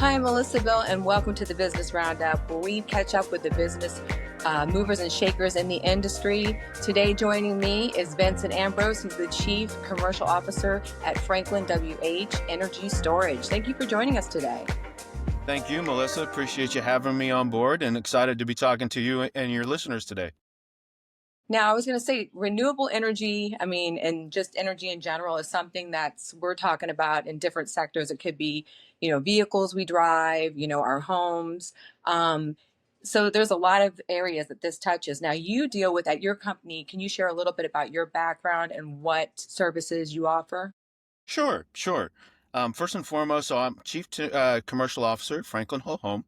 Hi, I'm Melissa Bill, and welcome to the Business Roundup, where we catch up with the business movers and shakers in the industry. Today, joining me is Vincent Ambrose, who's the Chief Commercial Officer at Franklin WH Energy Storage. Thank you for joining us today. Thank you, Melissa. Appreciate you having me on board and excited to be talking to you and your listeners today. Now, I was going to say renewable energy, and just energy in general is something we're talking about in different sectors. It could be, vehicles we drive, our homes. So there's a lot of areas that this touches. Now, you deal with at your company. Can you share a little bit about your background and what services you offer? Sure. First and foremost, so I'm Chief Commercial Officer at Franklin Whole Home.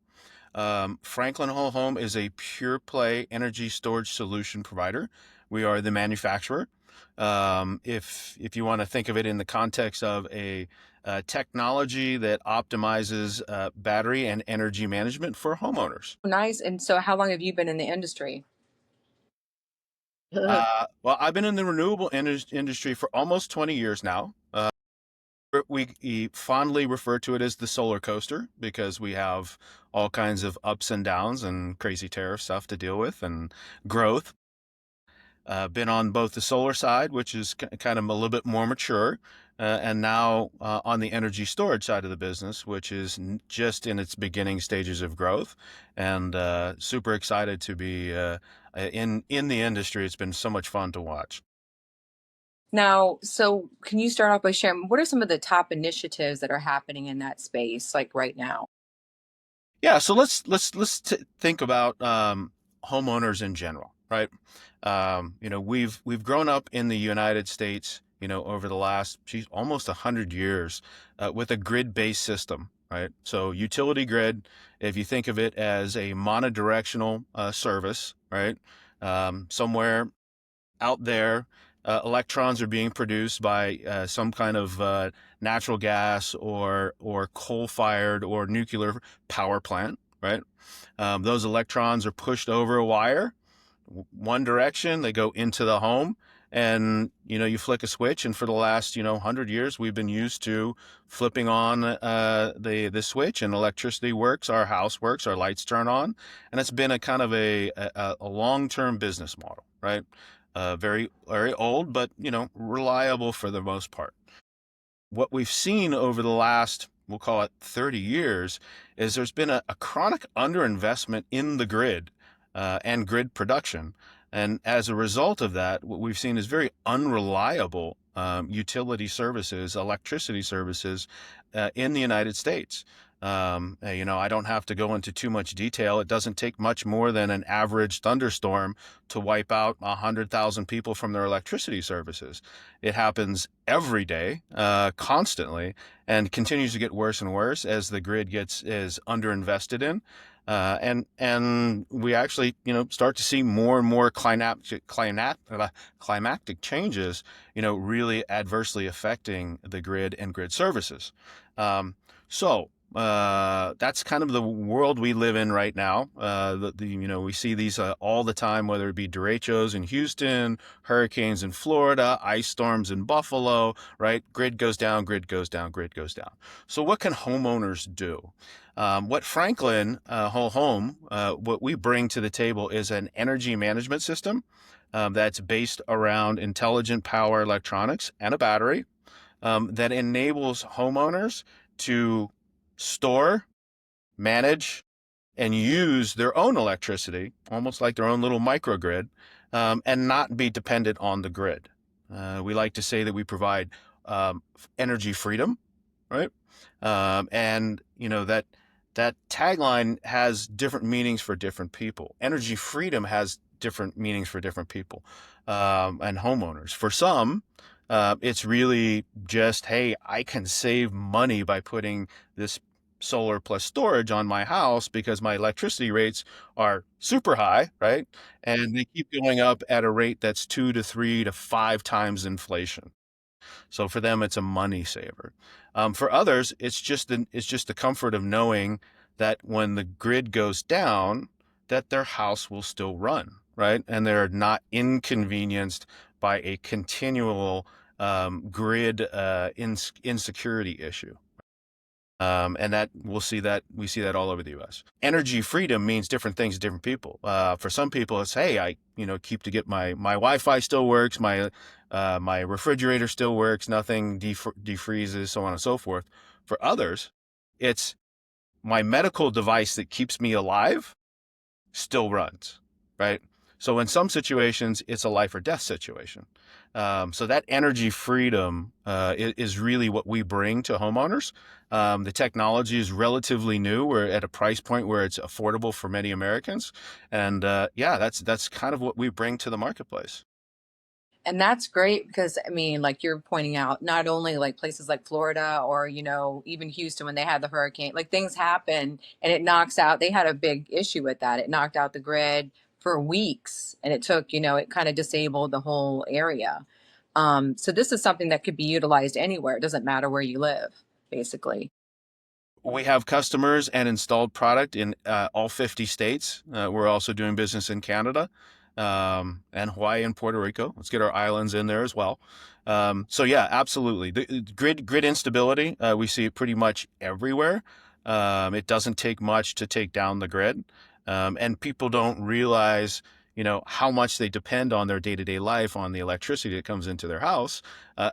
Franklin Whole Home is a pure play energy storage solution provider. We are the manufacturer. If you want to think of it in the context of a technology that optimizes battery and energy management for homeowners. Nice. And so, how long have you been in the industry? Well, I've been in the renewable industry for almost 20 years now. We fondly refer to it as the solar coaster because we have all kinds of ups and downs and crazy tariff stuff to deal with and growth. Been on both the solar side, which is kind of a little bit more mature, and now on the energy storage side of the business, which is just in its beginning stages of growth, and super excited to be in the industry. It's been so much fun to watch. Now, so can you start off by sharing what are some of the top initiatives that are happening in that space, like right now? Yeah, so let's think about homeowners in general, right? We've grown up in the United States, over the last almost 100 years with a grid-based system, right? So utility grid, if you think of it as a monodirectional service, right? Somewhere out there, electrons are being produced by some kind of natural gas or coal-fired or nuclear power plant, right? Those electrons are pushed over a wire, one direction, they go into the home, and you flick a switch. And for the last 100 years, we've been used to flipping on the switch, and electricity works, our house works, our lights turn on, and it's been a kind of a long-term business model, right? Very very old, but reliable for the most part. What we've seen over the last, we'll call it 30 years, is there's been a chronic underinvestment in the grid and grid production. And as a result of that, what we've seen is very unreliable utility services, electricity services in the United States. I don't have to go into too much detail. It doesn't take much more than an average thunderstorm to wipe out 100,000 people from their electricity services. It happens every day, constantly, and continues to get worse and worse as the grid is underinvested in. And we actually, start to see more and more climactic changes, really adversely affecting the grid and grid services. So that's kind of the world we live in right now. We see these all the time, whether it be derechos in Houston, hurricanes in Florida, ice storms in Buffalo, right? Grid goes down, grid goes down, grid goes down. So what can homeowners do? What Franklin Whole Home, what we bring to the table is an energy management system that's based around intelligent power electronics and a battery that enables homeowners to store, manage, and use their own electricity, almost like their own little microgrid, and not be dependent on the grid. We like to say that we provide energy freedom, right? And that tagline has different meanings for different people. Energy freedom has different meanings for different people and homeowners. For some, it's really just, hey, I can save money by putting this solar plus storage on my house because my electricity rates are super high, right? And they keep going up at a rate that's 2 to 3 to 5 times inflation. So for them, it's a money saver. For others, it's just the comfort of knowing that when the grid goes down, that their house will still run, right? And they're not inconvenienced by a continual grid insecurity issue. And that we see that all over the U.S. Energy freedom means different things to different people. For some people, it's, hey, I keep to get my Wi-Fi still works, my refrigerator still works, nothing defreezes, so on and so forth. For others, it's my medical device that keeps me alive still runs, right? So in some situations, it's a life or death situation. So that energy freedom is really what we bring to homeowners. The technology is relatively new. We're at a price point where it's affordable for many Americans, and yeah, that's kind of what we bring to the marketplace. And that's great because I mean, like you're pointing out, not only like places like Florida or, even Houston when they had the hurricane, like things happen and it knocks out. They had a big issue with that. It knocked out the grid for weeks and it took, it kind of disabled the whole area. So this is something that could be utilized anywhere. It doesn't matter where you live, basically. We have customers and installed product in all 50 states. We're also doing business in Canada, and Hawaii and Puerto Rico. Let's get our islands in there as well. So yeah, absolutely. The grid instability, we see it pretty much everywhere. It doesn't take much to take down the grid, and people don't realize, how much they depend on their day-to-day life on the electricity that comes into their house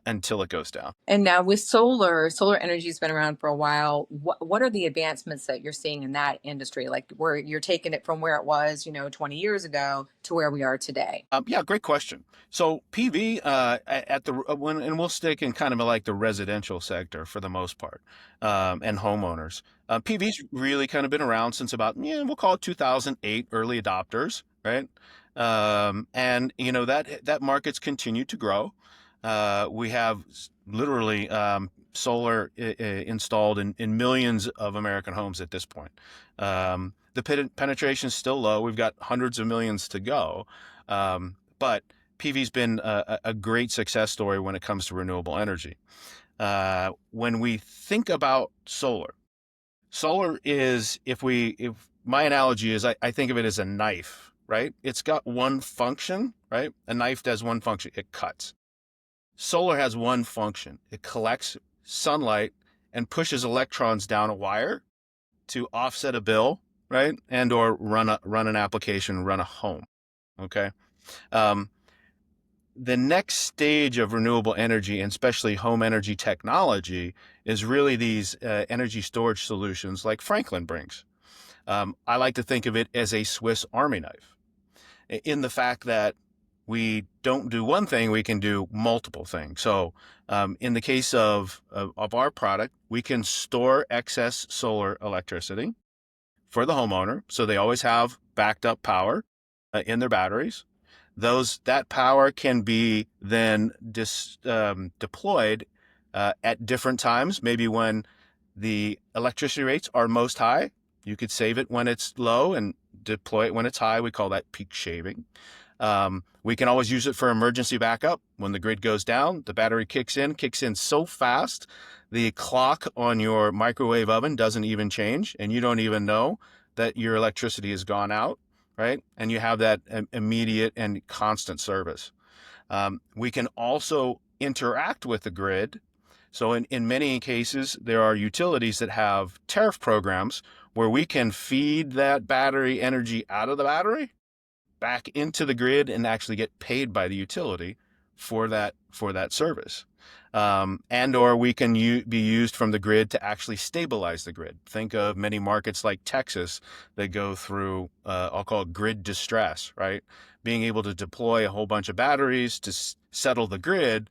until it goes down. And now with solar energy has been around for a while. What are the advancements that you're seeing in that industry? Like where you're taking it from where it was, 20 years ago to where we are today. Yeah, great question. So PV at the when and we'll stick in kind of like the residential sector for the most part, and homeowners. PV's really kind of been around since about, yeah, we'll call it 2008, early adopters, right? And that market's continued to grow. We have literally solar installed in millions of American homes at this point. The penetration is still low. We've got hundreds of millions to go. But PV's been a great success story when it comes to renewable energy. When we think about solar is, if my analogy is, I think of it as a knife, right? It's got one function, right? A knife does one function, it cuts. Solar has one function. It collects sunlight and pushes electrons down a wire to offset a bill, right? And or run an application, run a home. Okay. Um, the next stage of renewable energy, and especially home energy technology, is really these energy storage solutions like Franklin brings. I like to think of it as a Swiss Army knife, in the fact that we don't do one thing, we can do multiple things. So in the case of our product, we can store excess solar electricity for the homeowner, so they always have backed up power in their batteries. That power can be then deployed at different times. Maybe when the electricity rates are most high, you could save it when it's low and deploy it when it's high. We call that peak shaving. We can always use it for emergency backup. When the grid goes down, the battery kicks in so fast, the clock on your microwave oven doesn't even change, and you don't even know that your electricity has gone out, right? And you have that immediate and constant service. We can also interact with the grid. So in many cases, there are utilities that have tariff programs where we can feed that battery energy out of the battery back into the grid and actually get paid by the utility for that service. And or we can be used from the grid to actually stabilize the grid. Think of many markets like Texas that go through, I'll call it grid distress, right? Being able to deploy a whole bunch of batteries to settle the grid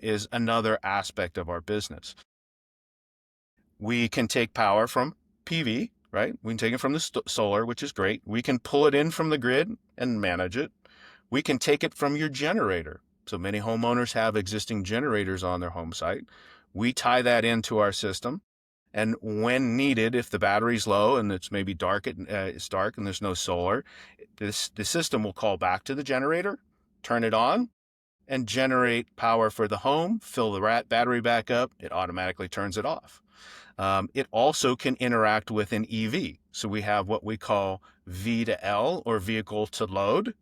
is another aspect of our business. We can take power from PV, right? We can take it from the solar, which is great. We can pull it in from the grid and manage it. We can take it from your generator. So many homeowners have existing generators on their home site. We tie that into our system. And when needed, if the battery's low and it's maybe dark, it's dark and there's no solar, the system will call back to the generator, turn it on, and generate power for the home, fill the battery back up. It automatically turns it off. It also can interact with an EV. So we have what we call V to L, or vehicle to load.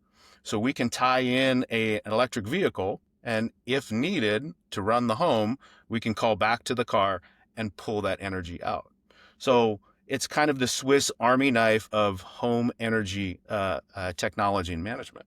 So we can tie in an electric vehicle, and if needed to run the home, we can call back to the car and pull that energy out. So it's kind of the Swiss Army knife of home energy technology and management.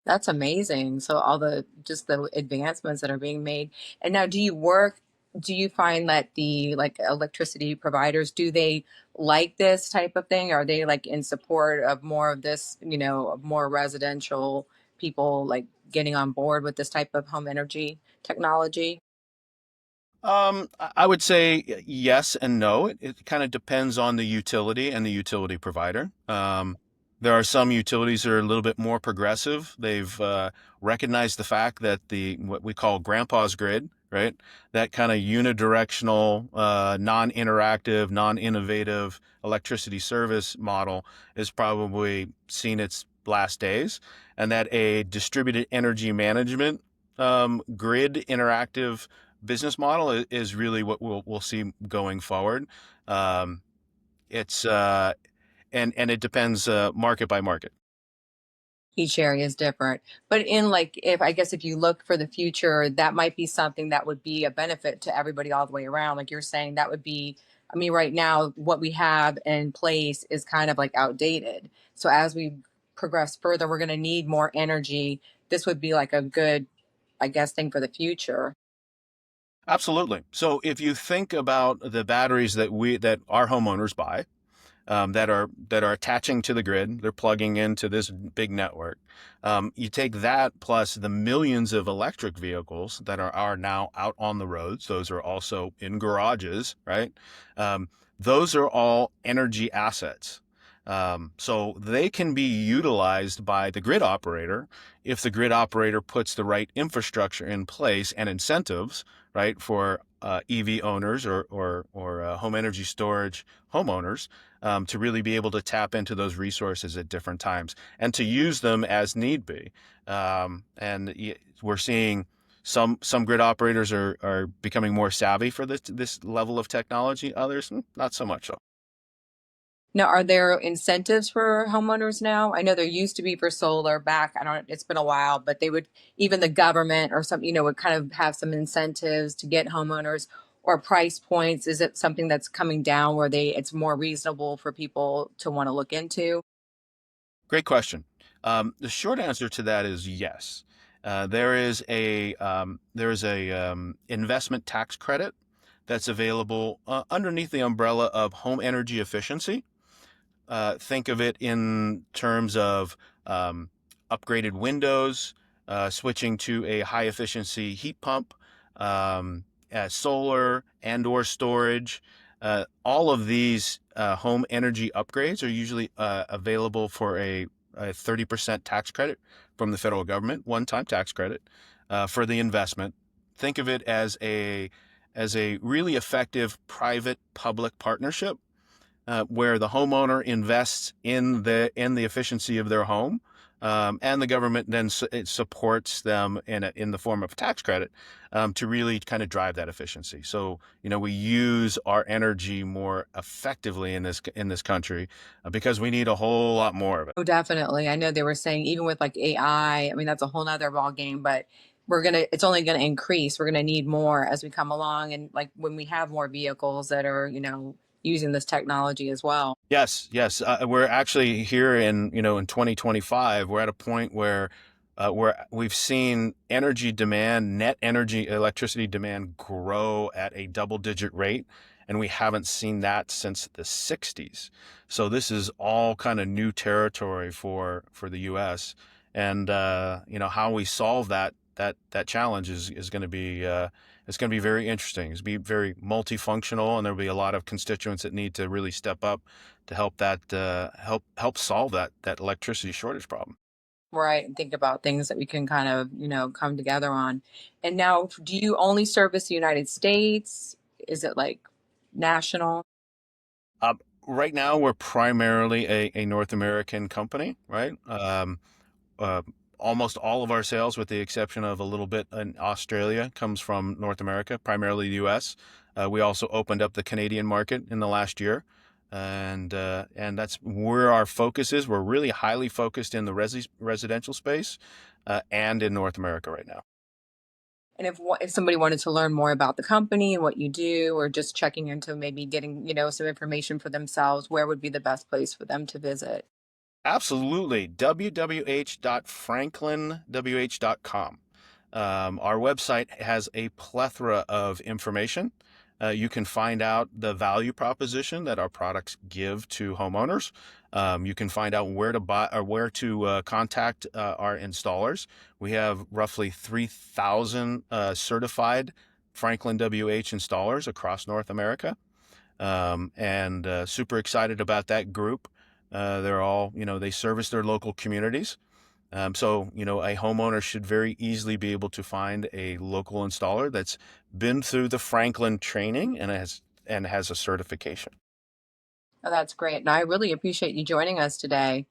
That's amazing. So all the just the advancements that are being made. And now do you find that the like electricity providers, do they like this type of thing? Are they like in support of more of this, of more residential people like getting on board with this type of home energy technology? I would say yes and no. It kind of depends on the utility and the utility provider. There are some utilities that are a little bit more progressive. They've recognized the fact that the what we call grandpa's grid, right? That kind of unidirectional, non-interactive, non-innovative electricity service model is probably seen its last days, and that a distributed energy management grid interactive business model is really what we'll see going forward. Um, it's and it depends market by market. Each area is different. But in like, if I guess if you look for the future, that might be something that would be a benefit to everybody all the way around. Like you're saying, that would be, I mean, right now, what we have in place is kind of like outdated. So as we progress further, we're going to need more energy. This would be like a good, I guess, thing for the future. Absolutely. So if you think about the batteries that our homeowners buy, that are attaching to the grid. They're plugging into this big network. You take that plus the millions of electric vehicles that are now out on the roads. Those are also in garages, right? Um, those are all energy assets. So they can be utilized by the grid operator if the grid operator puts the right infrastructure in place and incentives, right, for EV owners or home energy storage homeowners to really be able to tap into those resources at different times and to use them as need be. And we're seeing some grid operators are becoming more savvy for this level of technology. Others, not so much so. Now, are there incentives for homeowners now? I know there used to be for solar back, I don't, it's been a while, but they would, even the government or some, would kind of have some incentives to get homeowners or price points. Is it something that's coming down where it's more reasonable for people to want to look into? Great question. The short answer to that is yes. There is a investment tax credit that's available underneath the umbrella of home energy efficiency. Think of it in terms of upgraded windows, switching to a high efficiency heat pump, solar and/or storage. All of these home energy upgrades are usually available for a 30% tax credit from the federal government, one-time tax credit for the investment. Think of it as a really effective private-public partnership where the homeowner invests in the efficiency of their home, and the government then it supports them in the form of a tax credit to really kind of drive that efficiency. So we use our energy more effectively in this country because we need a whole lot more of it. Oh, definitely. I know they were saying even with like AI, I mean, that's a whole nother ball game, but it's only gonna increase. We're gonna need more as we come along and like when we have more vehicles that are, using this technology as well. Yes, yes. We're actually here in 2025. We're at a point where we've seen energy demand, net energy, electricity demand grow at a double-digit rate, and we haven't seen that since the 60s. So this is all kind of new territory for the U.S. And how we solve that challenge is going to be it's going to be very interesting. It's going to be very multifunctional, and there'll be a lot of constituents that need to really step up to help solve that electricity shortage problem. Right. And think about things that we can kind of, come together on. And now, do you only service the United States? Is it like national? Right now, we're primarily a North American company, right? Uh, Almost all of our sales, with the exception of a little bit in Australia, comes from North America, primarily the U.S. We also opened up the Canadian market in the last year, and that's where our focus is. We're really highly focused in the residential space and in North America right now. And if somebody wanted to learn more about the company and what you do, or just checking into maybe getting, some information for themselves, where would be the best place for them to visit? Absolutely. www.franklinwh.com. Our website has a plethora of information. You can find out the value proposition that our products give to homeowners. You can find out where to buy or where to contact our installers. We have roughly 3,000 certified Franklin WH installers across North America, and super excited about that group. They're all, they service their local communities. So, a homeowner should very easily be able to find a local installer that's been through the Franklin training and has a certification. Oh, that's great. And I really appreciate you joining us today.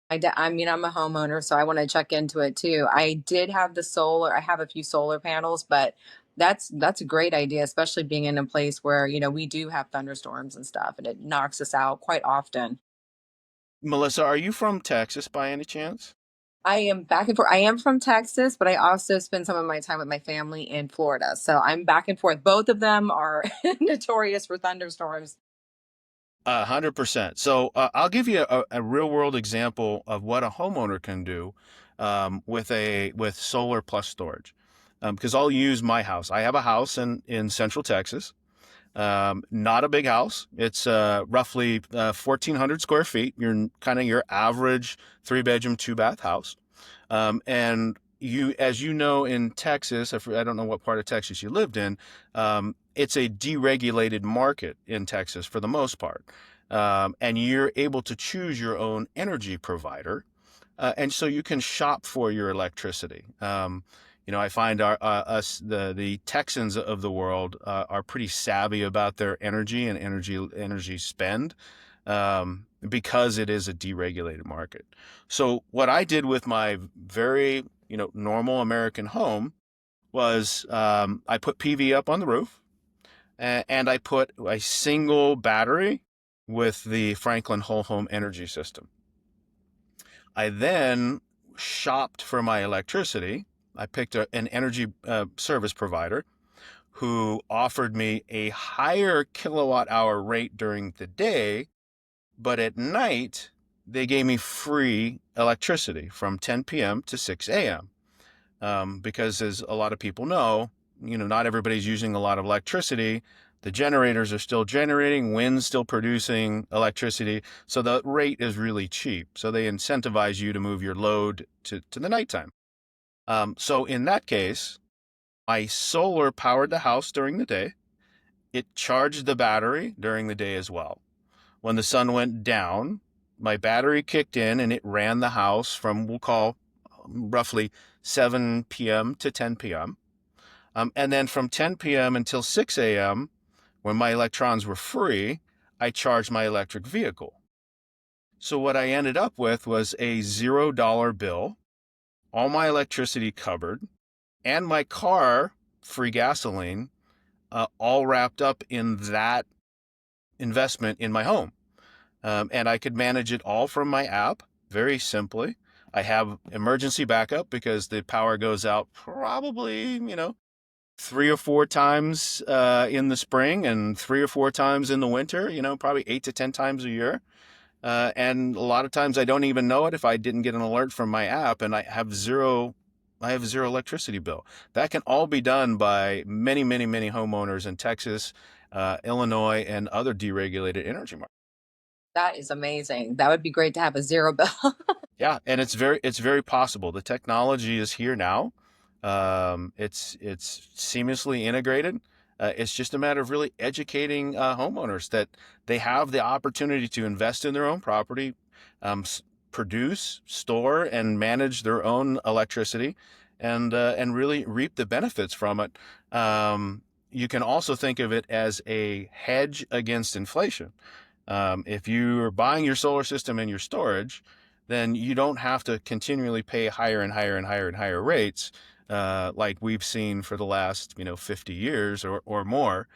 I mean, I'm a homeowner, so I want to check into it too. I did have the solar, I have a few solar panels, but that's a great idea, especially being in a place where, we do have thunderstorms and stuff, and it knocks us out quite often. Melissa, are you from Texas by any chance? I am back and forth. I am from Texas, but I also spend some of my time with my family in Florida. So I'm back and forth. Both of them are notorious for thunderstorms. 100%. So I'll give you a real world example of what a homeowner can do with solar plus storage. Because I'll use my house. I have a house in Central Texas. Not a big house. It's roughly 1,400 square feet. You're kind of your average 3 bedroom, 2 bath house. And as you know, in Texas, I don't know what part of Texas you lived in, it's a deregulated market in Texas for the most part. And you're able to choose your own energy provider. And so you can shop for your electricity. I find the Texans of the world are pretty savvy about their energy and energy spend, because it is a deregulated market. So what I did with my very normal American home was, I put PV up on the roof, and I put a single battery with the Franklin Whole Home Energy System. I then shopped for my electricity. I picked an energy service provider who offered me a higher kilowatt hour rate during the day, but at night they gave me free electricity from 10 p.m. to 6 a.m. Because, as a lot of people know, not everybody's using a lot of electricity. The generators are still generating, wind's still producing electricity, so the rate is really cheap. So they incentivize you to move your load to the nighttime. So in that case, my solar powered the house during the day. It charged the battery during the day as well. When the sun went down, my battery kicked in and it ran the house from, we'll call, roughly 7 p.m. to 10 p.m. And then from 10 p.m. until 6 a.m., when my electrons were free, I charged my electric vehicle. So what I ended up with was a $0 bill, all my electricity covered, and my car free gasoline, all wrapped up in that investment in my home. And I could manage it all from my app very simply. I have emergency backup because the power goes out probably, 3 or 4 times in the spring and 3 or 4 times in the winter, probably 8 to 10 times a year. And a lot of times I don't even know it if I didn't get an alert from my app, and I have zero electricity bill. That can all be done by many, many, many homeowners in Texas, Illinois, and other deregulated energy markets. That is amazing. That would be great to have a zero bill. Yeah, and it's very possible. The technology is here now. It's seamlessly integrated. It's just a matter of really educating homeowners that they have the opportunity to invest in their own property, produce, store, and manage their own electricity, and really reap the benefits from it. You can also think of it as a hedge against inflation. If you're buying your solar system and your storage, then you don't have to continually pay higher and higher and higher and higher rates, like we've seen for the last 50 years or more.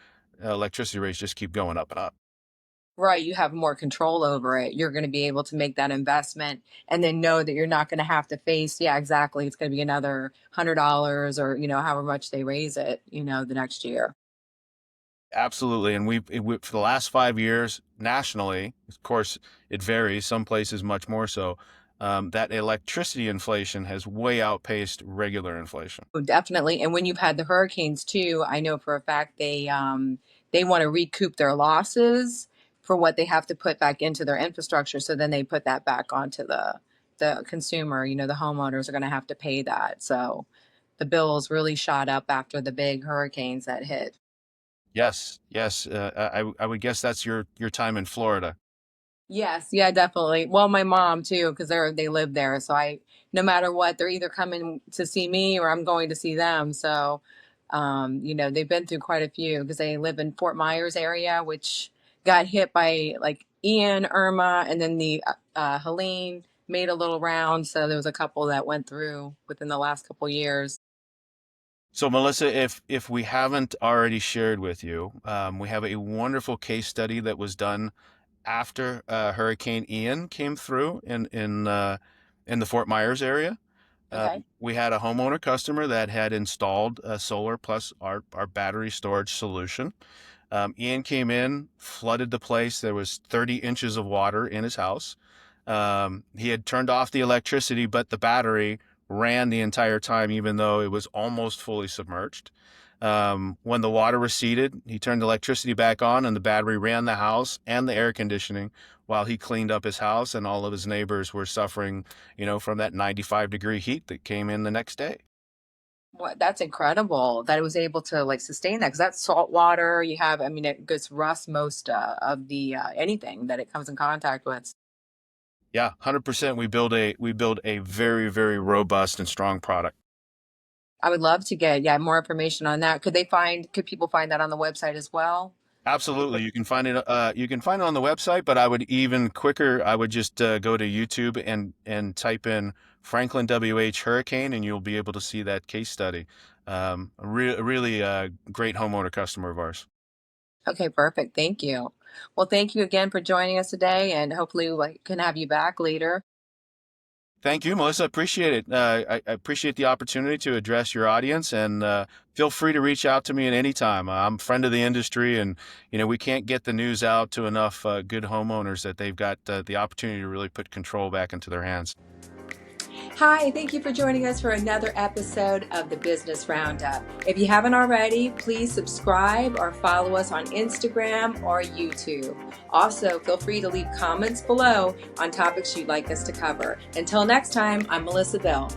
Electricity rates just keep going up and up. Right, you have more control over it. You're going to be able to make that investment and then know that you're not going to have to face, yeah, exactly. It's going to be another $100 or, however much they raise it, the next year. Absolutely. And for the last 5 years nationally, of course, it varies, some places much more so, that electricity inflation has way outpaced regular inflation. Oh, definitely. And when you've had the hurricanes too, I know for a fact they want to recoup their losses for what they have to put back into their infrastructure. So then they put that back onto the consumer. The homeowners are going to have to pay that. So the bills really shot up after the big hurricanes that hit. Yes, yes. I would guess that's your time in Florida. Yes, yeah, definitely. Well, my mom too, because they live there. So no matter what, they're either coming to see me or I'm going to see them. So, they've been through quite a few because they live in Fort Myers area, which got hit by like Ian, Irma, and then the Helene made a little round. So there was a couple that went through within the last couple years. So, Melissa, if we haven't already shared with you, we have a wonderful case study that was done after Hurricane Ian came through in the Fort Myers area. Okay. We had a homeowner customer that had installed solar plus our battery storage solution. Ian came in, flooded the place. There was 30 inches of water in his house. He had turned off the electricity, but the battery ran the entire time, even though it was almost fully submerged. When the water receded, he turned the electricity back on and the battery ran the house and the air conditioning while he cleaned up his house, and all of his neighbors were suffering, from that 95-degree heat that came in the next day. What that's incredible that it was able to like sustain that because that's salt water. You have, I mean, it gets rust most of the anything that it comes in contact with. Yeah, 100%. We build a very, very robust and strong product. I would love to get, yeah, more information on that. Could people find that on the website as well? Absolutely. You can find it on the website, but I would even quicker, I would just go to YouTube and type in Franklin WH Hurricane, and you'll be able to see that case study. Really great homeowner customer of ours. Okay, perfect. Thank you. Well, thank you again for joining us today, and hopefully we can have you back later. Thank you, Melissa. Appreciate it. I appreciate the opportunity to address your audience, and feel free to reach out to me at any time. I'm a friend of the industry, and we can't get the news out to enough good homeowners that they've got the opportunity to really put control back into their hands. Hi, thank you for joining us for another episode of the Business Roundup. If you haven't already, please subscribe or follow us on Instagram or YouTube. Also, feel free to leave comments below on topics you'd like us to cover. Until next time, I'm Melissa Bell.